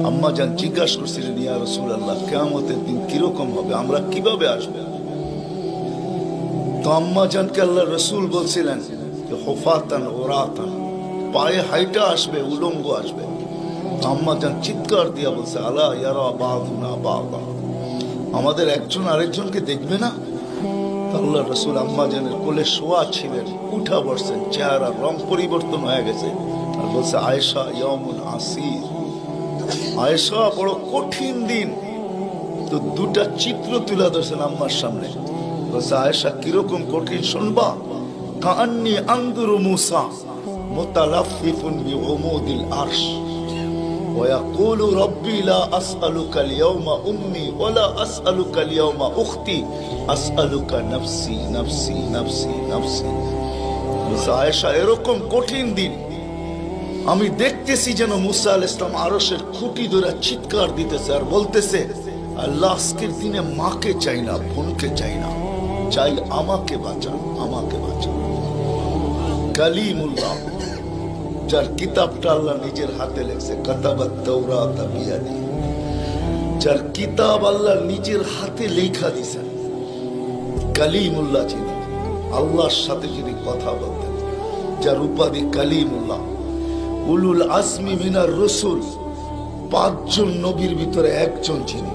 আম্মা জান জিজ্ঞাসা করছিলেন, ইয়া রাসূলুল্লাহ, কিয়ামতের দিন কিরকম হবে, আমরা কিভাবে আসবে? তো আম্মা জানকে আল্লাহ রাসূল বলছিলেন যে হুফাতান ওরাতান, পায়ে হাইটা আসবে, উলঙ্গ আসবে। তো আম্মা জান চিৎকার দিয়া বলছে, আলা ইয়ারা বাযুনা বাযা, আমাদের একজন আরেকজনকে দেখবে না? আল্লাহ রাসূল আম্মা জানের কোলে শোয়া ছিলেন, উঠা বসছেন, চেহারার রং পরিবর্তন হয়ে গেছে, আর বলছে, আয়েশা ইয়াউমুন আসির, আয়েশা বড় কঠিন দিন। তো দুটা চিত্র তুলে ধরছেন আম্মার সামনে, বলছে, আয়েশা কিরকম কঠিন শুনবা? কাআন্নী আনজুরু মূসা মুতালাফফিফুন বিউমুদিল আরশ ওয়া ইয়াকুলু রাব্বি লা আসআলুকা আল-ইয়াওমা উম্মি ওয়া লা আসআলুকা আল-ইয়াওমা উখতি আসআলুকা নাফসি নাফসি নাফসি নাফসি। বলছে, আয়েশা এরকম কঠিন দিন আমি দেখতেছি যেন মুসা আলাইহিস সালাম আরশের খুঁটি ধরে চিৎকার দিতেছে আর বলতেছে, আল্লাহ আজকের দিনে মাকে চাই না, বোনকে চাই না, চাই আমাকে বাঁচান, আমাকে বাঁচান। কালিমুল্লাহ, যার কিতাবটা আল্লাহ নিজের হাতে লেখছে, কাতাবাত তাওরাত বিয়াদি, যার কিতাব আল্লাহ নিজের হাতে লেখা দিয়েছেন, কালিমুল্লাহ যিনি, আল্লাহর সাথে যিনি কথা বলতেন, যার উপাধি কালিমুল্লাহ, উলুল আজমি মিনার রসুল, 5 জন নবীর ভিতরে একজন যিনি,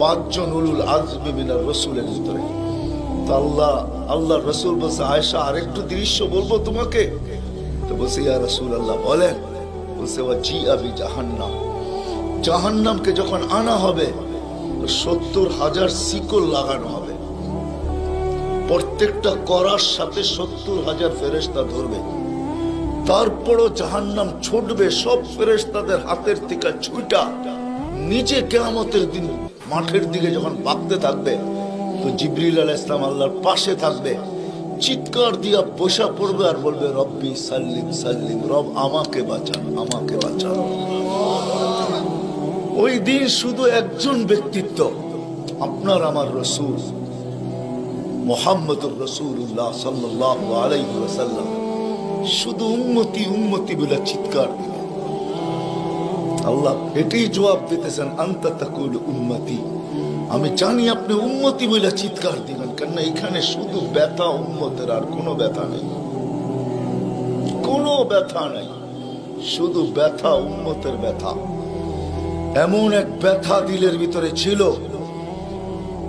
5 জন উলুল আজমি মিনার রসুলের ভিতরে। তো আল্লাহ রসুল বলছে, আয়েশা আরেকটু দৃশ্য বলবো তোমাকে? তো বলছে, ইয়া রাসূলুল্লাহ বলেন। বলছে, ওয়া জিআ বিজাহান্নাম, জাহান্নামকে যখন আনা হবে 70,000 শিকল লাগানো হবে, প্রত্যেকটা করার সাথে 70,000 ফেরেশতা ধরবে। তারপরও জাহান্নাম ছুটবে, সব ফেরেশতাদের হাতের থেকে ছুটা নিচে কিয়ামতের দিন মাঠের দিকে যখন ভাগতে থাকবে, তো জিবরিল আলাইহিস সালাম আল্লাহর পাশে থাকবে, চিৎকার দিয়া বসা পড়বে আর বলবে, রব্বি সাল্লিম সাল্লিম, রব আমাকে বাঁচান, আমাকে বাঁচান। ওই দিন শুধু একজন ব্যক্তিত্ব, আপনার আমার রাসূল মুহাম্মদুর রাসূলুল্লাহ সাল্লাল্লাহু আলাইহি ওয়াসাল্লাম শুধু উম্মতি উম্মতি বলে চিৎকার দিলেন। আল্লাহ এটাই জবাব দিতেছেন, আনতা তাকুল উম্মতি, আমি জানি আপনি উম্মতি বলে চিৎকার দিবেন, কেন এখানে শুধু ব্যথা উম্মতের, আর কোনো ব্যথা নেই, কোনো ব্যথা নেই, শুধু ব্যথা উম্মতের ব্যথা। এমন এক ব্যথা দিলের ভিতরে ছিল,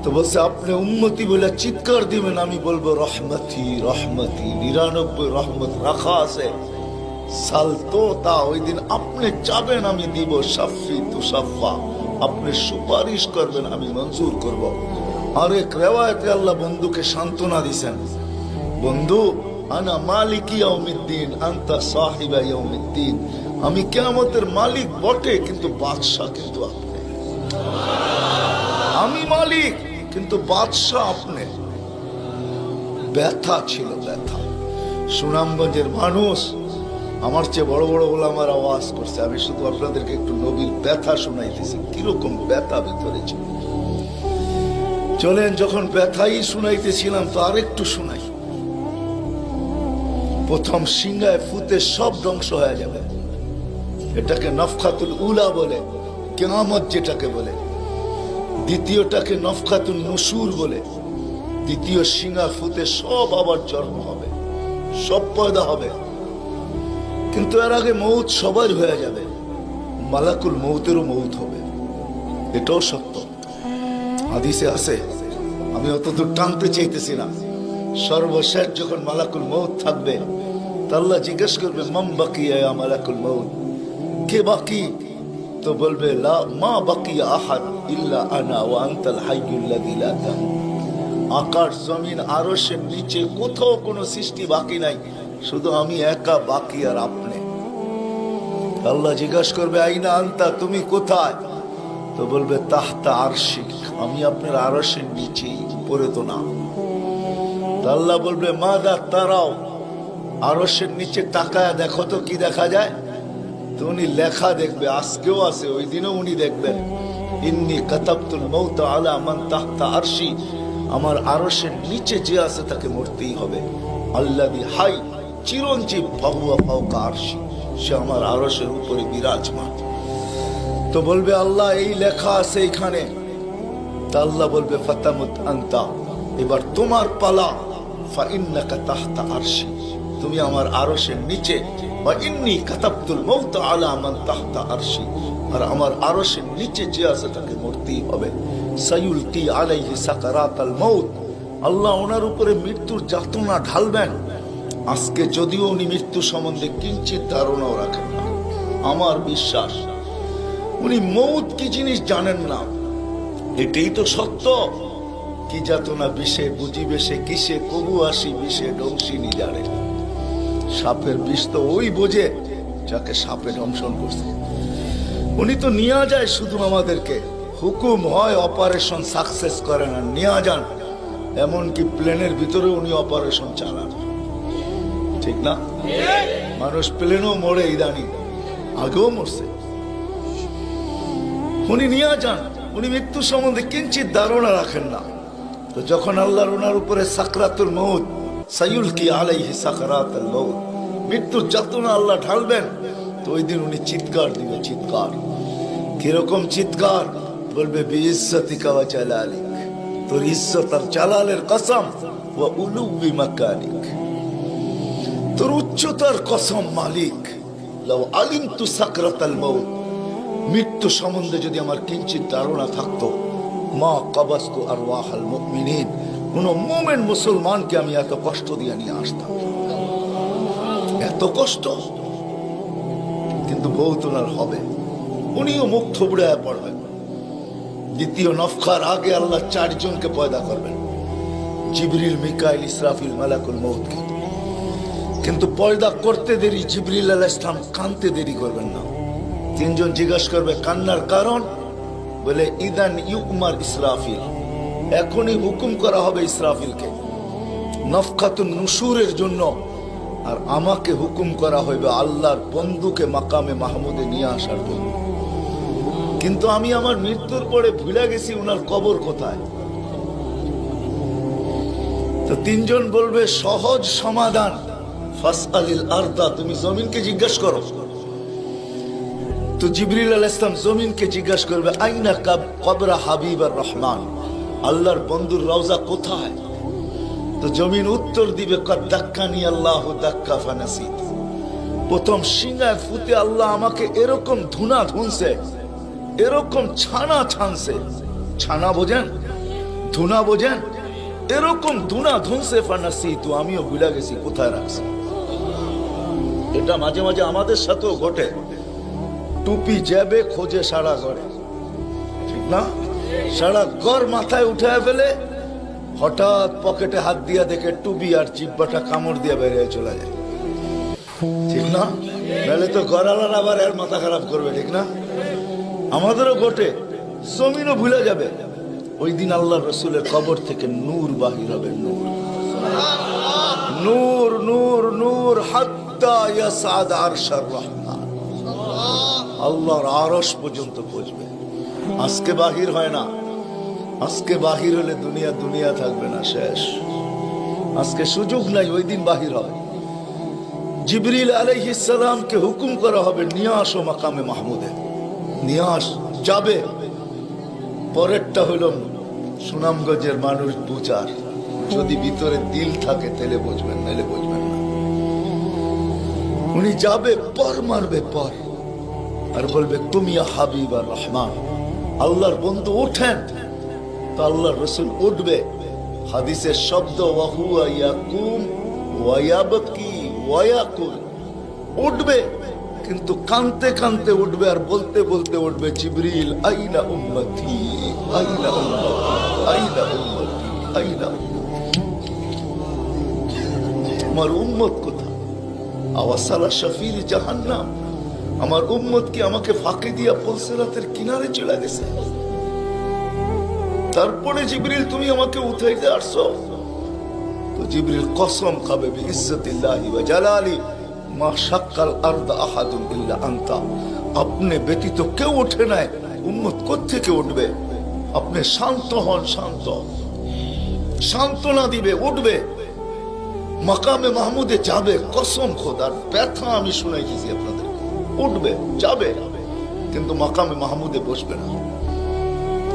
তো বলছে আপনি উম্মতি বলে চিৎকার দিবেন, আমি বলবো রহমতি রহমতি, 99 রহমত রাখা আছে, সালতো তা, ওই দিন আপনি চাবেন আমি দিব, শাফি তুসাফা, আপনি সুপারিশ করবেন আমি মঞ্জুর করব। আর এক রিওয়ায়াতে আল্লাহ বন্ধুকে সান্ত্বনা দিয়েছেন, বন্ধু আনা মালিকি ইয়াউমিদ্দিন আনতা সাহিবা ইয়াউমিদ্দিন, আমি কিয়ামতের মালিক বটে কিন্তু বাদশা কিন্তু আপনি, আমি মালিক কিন্তু বাদশা আপনি। ব্যথা ছিল, ব্যথা। সুনামগঞ্জের মানুষ আমার চেয়ে বড় বড় ওলামার আওয়াজ করছে, আমি শুধু আপনাদেরকে একটু নবীর ব্যথা শুনাইতেছি, কিরকম ব্যথা ভিতরে ছিল। চলেন, যখন ব্যথাই শুনাইতেছিলাম তো আরেকটু শুনাই। প্রথম সিংহায় ফুতে সব ধ্বংস হয়ে যাবে, এটাকে নফখাতুল উলা বলে, কিয়ামত যেটাকে বলে। দ্বিতীয়টাকে নফখাতুন নুশুর বলে, দ্বিতীয় সিংহা ফুতে সব আবার জন্ম হবে, সব পয়দা হবে। কিন্তু এর আগে মৌত সবার হয়ে যাবে, মালাকুল মৌতেরও মৌত হবে, এটাও সত্য, হাদিসে আছে। আমি অতদূর টানতে চাইতেছি না। সর্বশেষ যখন মালাকুল মৌত থাকবে, তা আল্লাহ জিজ্ঞেস করবে, মাম বাকিয়া ইয়া মালাকুল মৌত, কে বাকি? তো বলবে, লা মা বাকিয়া আহাদ ইল্লা আনা ওয়া আনতাল হাইয়ুল লাযী লা তামুত। আকাশ জমিন আরশের নিচে কোথাও কোনো সৃষ্টি বাকি নাই, শুধু আমি একা বাকি আর আপনি। আল্লাহ জিজ্ঞাসা করবে, আইনা আনতা, তুমি কোথায়? তো বলবে, তাহতা আরশিক, আমি আপনার আরশের নিচে, পড়ে তো না। আল্লাহ বলবে, মাদা তারাও, আরশের নিচে তাকায় দেখো তো কি দেখা যায়? তো উনি লেখা দেখবে, আজকেও আছে, ওই দিনও উনি দেখবেন, ইন্নী কাতাবতুল মাউত আলা মান তাহতা আরশি, আমার আরশের নিচে যে আছে তাকে মরতেই হবে। আল্লাযী হাই, চিরঞ্জীব, ফাহুয়া ফাওকা আরশি, সে আমার আরশের উপরে বিরাজমান। তো বলবে আল্লাহ এই লেখা আছে এখানে, তা আল্লাহ বলবে ফাতামুত আনতা, এবার তোমার পালা। ফাইন্নাকা তাহতা আরশি, তুমি আমার আরশের নিচে। ওয়া ইন্নী কাতাবতুল মাউত আলা মান তাহতা আরশি, আর আমার আরশের নিচে যে আছে তাকে মরতেই হবে। সায়ুলকি আলাইহি সাকারাতাল মাউত, আল্লাহ ওনার উপরে মৃত্যুর যাতনা ঢালবেন। আজকে যদিও উনি মৃত্যু সম্বন্ধে কিঞ্চিত ধারণাও রাখেন না, আমার বিশ্বাস উনি মৌত কি জিনিস জানেন না, এটাই তো সত্য। কি যাতনা বিষে বুঝিবে সে কিসে, কবু আসি বিষে ডংসিনী জানে। সাপের বিষ তো ওই বোঝে যাকে সাপে দংশন করছে। উনি তো নিয়ে যায় শুধু আমাদেরকে, হুকুম হয় অপারেশন সাকসেস করে না, নিয়ে যান। এমনকি প্লেনের ভিতরে উনি অপারেশন চালান, ঠিক না? মানুষ প্লেনও মরে ইদানি, আগেও মরছে। উনি নিয়ে যান, উনি মৃত্যু সম্বন্ধে কিঞ্চিত ধারণা রাখেন না। তো যখন আল্লাহর ওনার উপরে সাকরাতুল মউত, সায়ুলকি আলাইহি সাকরাতুল মউত, মৃত্যুর যাতনা আল্লাহ ঢালবেন, তো ওই দিন উনি চিৎকার দিবে, চিৎকার। কিরকম চিৎকার? বলবে বিইজ্জতিকা ওয়া জালালিক, তোর ইজ্জত আর জালালের কসম, ওয়া উলুবি মাকানিক, তোর উচ্চতার কসম মালিক। লাউ আলিমতু সাকরাতাল মউত, মৃত্যু সম্বন্ধে যদি আমার কিঞ্চিত ধারণা থাকতো, মা কাবাস্তু আরওয়াহাল মুমিনিন, কোন মুমিন মুসলমানকে আমি এত কষ্ট দিয়ে নিয়ে আসতাম, এত কষ্ট। কিন্তু বহুত ওনার হবে, উনিও মুখ থুবড়ায় পড়বেন। দ্বিতীয় নফখার আগে আল্লাহ 4 জনকে পয়দা করবেন, জিবরিল, মিকাইল, ইসরাফিল, মালাকুল মউতকে। কিন্তু পয়দা করতে দেরি, জিবরিল আলাইহিস সালাম কানতে দেরি করবেন না। 3 জন জিজ্ঞাসা করবে কান্নার কারণ, বলে ইদান ইউমার ইসরাফিল, এখনই হুকুম করা হবে ইসরাফিলকে নফখাতুন নুশুরের জন্য, আর আমাকে হুকুম করা হইবে আল্লাহর বন্ধুকে মাকামে মাহমুদে নিয়ে আসার জন্য। কিন্তু আমি আমার মৃত্যুর পরে ভুলে গেছি উনার কবর কোথায়। তো 3 জন বলবে সহজ সমাধান, ফাসআলিল আরদা, তুমি জমিনকে জিজ্ঞাসা করো। তো জিবরিল আলাইহিস সালাম জমিনকে জিজ্ঞাসা করবে আইনা কবরা হাবিবার রহমান, আল্লাহর বন্ধুর রওজা কোথায়? তো জমিন উত্তর দিবে কদ দাক্কানি আল্লাহু দাক্কা ফানাসিত, প্রথম সিংহায় ফুতে আল্লাহ আমাকে এরকম ধুনা ধুনছে, এরকম ছানা ছানছে। ছানা বোঝেন? ধুনা বোঝেন? এরকম ধুনা ধুনছে, ফানাসিত, আমিও ভুলে গেছি কোথায় রাখছি। এটা মাঝে মাঝে আমাদের সাথেও ঘটে। টুপি যাবে খোঁজে সারা ঘরে, ঠিক না? সারা ঘর মাথায় উঠায় ফেলে, হঠাৎ পকেটে হাত দিয়া দেখে টুপি আর জিব্বাটা কামড় দিয়ে বেরিয়ে চলে যায়, ঠিক না? নাহলে তো ঘরালার আবার এর মাথা খারাপ করবে, ঠিক না? আমাদেরও ঘটে, জমিনও ভুলে যাবে। ওই দিন আল্লাহ রসুলের কবর থেকে নূর বাহির হবে, নূর নূর নূর নূর, হাত্তা ইয়াসাদ আরশার রহমান, আল্লাহর আরশ পর্যন্ত পৌঁছবে। আজকে বাহির হয় না, আজকে বাহির হলে দুনিয়া দুনিয়া থাকবে না, শেষ। আজকে সুযোগ নাই, ওই দিন বাহির হবে। জিবরিল আলাইহিস সালামকে হুকুম করা হবে নিয়ে আসো মাকামে মাহমুদে, নিয়ে আস, যাবে। পরেরটা হইল সুনামগঞ্জের মানুষ বুঝার, যদি ভিতরে দিল থাকে তাহলে বুঝবেন, নাহলে বুঝবেন না। উনি যাবে, পর মারবে পর, আর বলবে তুমি হাবিব আর রহমান, আল্লাহর বন্ধু ওঠেন। তো আল্লাহর রসুল উঠবে, হাদিসের শব্দ ওয়াহুয়া ইয়াকুম ওয়া ইয়াবকি ওয়া ইয়াকুল, উঠবে কিন্তু কানতে কানতে উঠবে, আর বলতে বলতে উঠবে জিবরিল আইনা উম্মতি আইনা উম্মতি আইনা উম্মতি আইনা উম্মতি, আমার উম্মত কোথায়? আওয়াসালা শাফির জাহান্নাম, আমার উম্মত কি আমাকে ফাঁকি দিয়া পুলসিরাতের কিনারে চলে গেছে? তারপরে জিবরিল তুমি আমাকে উঠাইতে আসছো। তো জিবরিল কসম খাবে বিইজ্জতিল্লাহি ওয়া জালালি, মা শাক্কাল আরদা আহাদুন ইল্লা আনতা, আপনি ব্যতীত কেউ ওঠে নাই, উম্মত কোত্থেকে উঠবে? আপনি শান্ত হন, শান্ত, সান্ত্বনা দিবে, উঠবে, মাকামে মাহমুদে যাবে। কসম খোদার, ব্যথা আমি শুনাইতেছি আপনাদের, উঠবে, যাবে। কিন্তু মাকামে মাহমুদে বসবে না,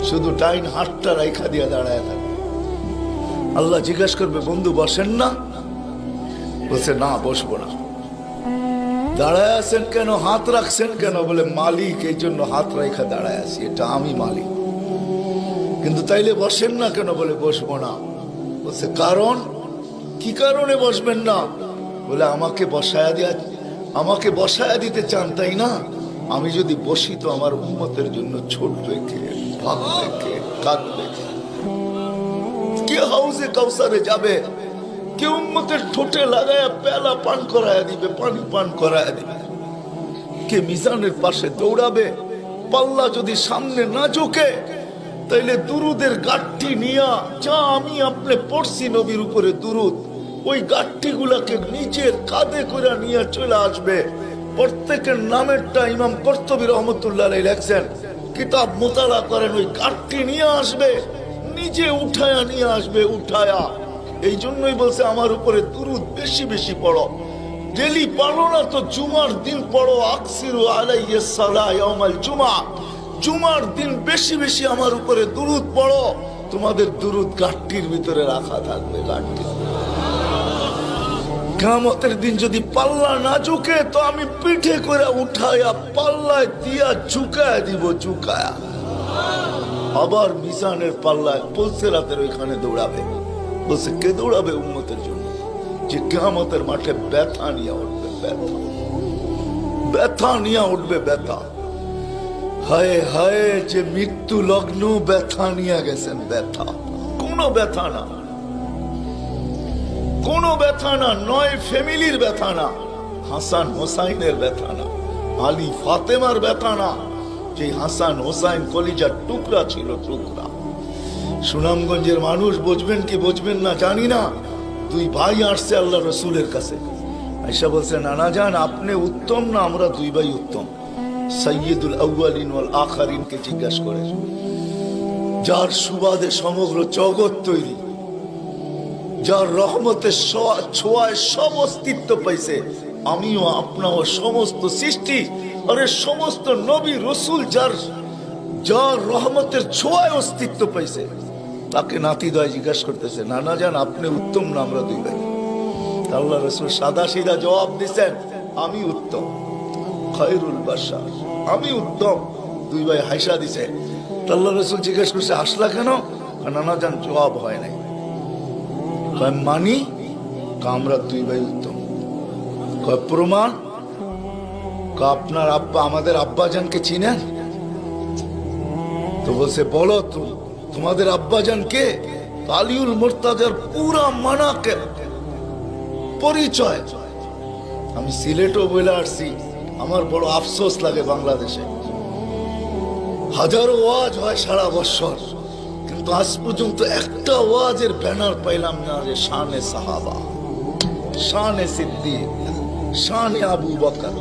শুধু ডাইন হাতটা রাইখা দিয়ে দাঁড়ায় থাকবে। আল্লাহ জিজ্ঞেস করবে, বন্ধু বসেন না? বলছে, না বসবো না। দাঁড়ায় আছেন কেন, হাত রাখছেন কেন? বলে, মালিক এই জন্য হাত রাইখা দাঁড়ায় আছি, এটা আমি মালিক। কিন্তু তাইলে বসেন না কেন? বলে, বসবো না। বলছে, কারণ কি কারণে বসবেন না? বলে, আমাকে বসায়া দিতে চান তাই না? আমি যদি বসি তো আমার উম্মতের জন্য ছোটবে কে, ভাববে কে, কাঁদবে কে? হাউজে কাউসারে যাবে কে? উম্মতের ঠোঁটে লাগায়া পেলা পান করায়া দিবে, পানি পান করায়া দিবে কে? মিজানের পাশে দৌড়াবে? পাল্লা যদি সামনে না ঝুঁকে তাইলে দুরুদের গাঠি নিয়া, যা আমি আপনি পড়ছি নবীর উপরে দুরুদ, ওই গাঠি গুলাকে নিজের কাঁধে করে নিয়ে চলে আসবে। প্রত্যেকের নামেরটা ইমাম কর্তুবী রহমতুল্লাহ আলাইহি লেখছেন, কিতাব মোতালা করেন, ওই গাঠি নিয়ে আসবে, নিজে উঠায়া নিয়ে আসবে, উঠায়া। এই জন্যই বলছে আমার উপরে দুরুদ বেশি বেশি পড়ো। ডেলি পড়ো না তো জুমার দিন পড়ো, আকসিরু আলাইহিস সালাহ ইয়াউমাল জুমা। জুমার দিন বেশি বেশি আমার উপরে দুরুদ পড়ো, তোমাদের দুরুদ গাঠটির ভিতরে রাখা থাকবে। গাঠটি কিয়ামতের দিন যদি পাল্লা না ঝুঁকে তো আমি পিঠে করে উঠায়া পাল্লায় দিয়া ঝুঁকায়া দিব, ঝুঁকায়া। আবার মিজানের পাল্লায় পুলসিরাতের ওইখানে দৌড়াবে। বলছে, কে দৌড়াবে উম্মতের জন্য? যে কিয়ামতের মাঠে ব্যথা নিয়ে উঠবে, ব্যথা, ব্যথা নিয়ে উঠবে, ব্যথা। হায় হায়, যে মৃত্যু লগ্ন ব্যথা নিয়ে গেছেন, ব্যথা। কোনো ব্যথা না, কোনো ব্যথা না, নয় ফ্যামিলির ব্যথা না, হাসান হোসাইনের ব্যথা না, আলী ফাতেমার ব্যথা না, যে হাসান হোসাইন কলিজার টুকরা ছিল, টুকরা। সুনামগঞ্জের মানুষ বুঝবেন কি বুঝবেন না জানি না, দুই ভাই আসছে আল্লাহ রসুলের কাছে, আয়েশা বলছে, নানা জান আপনি উত্তম না আমরা দুই ভাই উত্তম? সাইয়্যিদুল আউয়ালিন ওয়াল আখিরিনকে জিজ্ঞাসা করে, যার সুবাদে সমগ্র জগৎ তৈরি, যার রহমতের ছোঁয়ায় সব অস্তিত্ব পাইছে, আমিও আপনাও সমস্ত সৃষ্টি, আরে সমস্ত নবী রসুল যার রহমতের ছোঁয়ায় অস্তিত্ব পাইছে, তাকে নাতি দয় জিজ্ঞাসা করতেছে, নানা জান আপনি উত্তম না আমরা দুই ভাই? আল্লাহ রসুল সাদা সিধা জবাব দিচ্ছেন, আমি উত্তম, খায়রুল বাশার, আমি উত্তম। দুই ভাই হাসা দিছে। আল্লাহ রসুল জিজ্ঞেস করছে, আসলা কেন? নানা জান জবাব হয় নাই। মানি আমরা দুই ভাই উত্তম। প্রমাণ? আপনার আব্বা আমাদের আব্বাজানকে চিনেন? তো বলছে, বলো তোমাদের আব্বাজান কে? আলিউল মুর্তাজার পুরা মানাকে পরিচয়। আমি সিলেটও বলে আসছি, আমার বড় আফসোস লাগে, বাংলাদেশে হাজারো ওয়াজ হয় সারা বছর, কিন্তু আজ পর্যন্ত একটা ওয়াজের ব্যানার পাইলাম না যে শানে সাহাবা, শানে সিদ্দিক, শানে আবু বকর,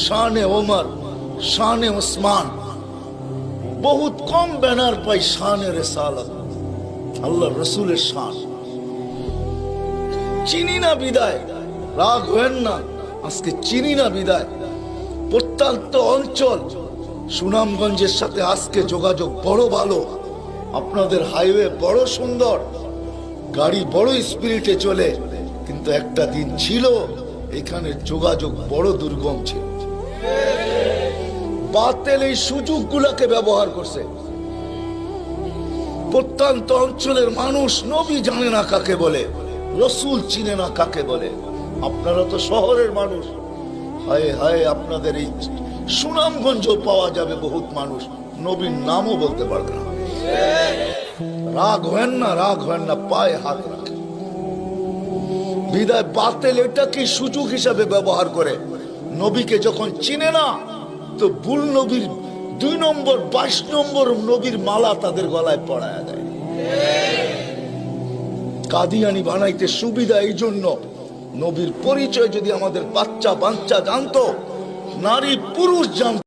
শানে ওমর, শানে ওসমান। বহুত কম ব্যানার পাই শানে রিসালাত, আল্লাহ রসুলের শান। চিনি না বিদায়, রাগ হবেন না, আজকে চিনি না বিদায়। প্রত্যন্ত অঞ্চল সুনামগঞ্জের সাথে আজকে যোগাযোগ বড় ভালো, আপনাদের হাইওয়ে বড় সুন্দর, গাড়ি বড় স্পিরিটে চলে, কিন্তু একটা দিন ছিল এখানে যোগাযোগ বড় দুর্গম ছিল। বাতিল এই সুযোগগুলোকে ব্যবহার করছে। প্রত্যন্ত অঞ্চলের মানুষ নবী জানে না কাকে বলে, রসুল চিনে না কাকে বলে। আপনারা তো শহরের মানুষ, হায় হায়, আপনাদের এই সুনামগঞ্জ পাওয়া যাবে বহুত মানুষ নবীর নামও বলতে পারবে না। রাগ হয় না, রাগ হয় না, পায়ে হাত রাখে। বিদায় বাতিল এটাকে সুযোগ হিসাবে ব্যবহার করে। নবীকে যখন চিনে না তো ভুল নবীর 2 নম্বর 22 নম্বর নবীর মালা তাদের গলায় পড়ায়া দেয়। কাদিয়ানি বানাইতে সুবিধা এই জন্য। নবীর পরিচয় যদি আমাদের বাচ্চা বাচ্চা জানতো, নারী পুরুষ জানতো,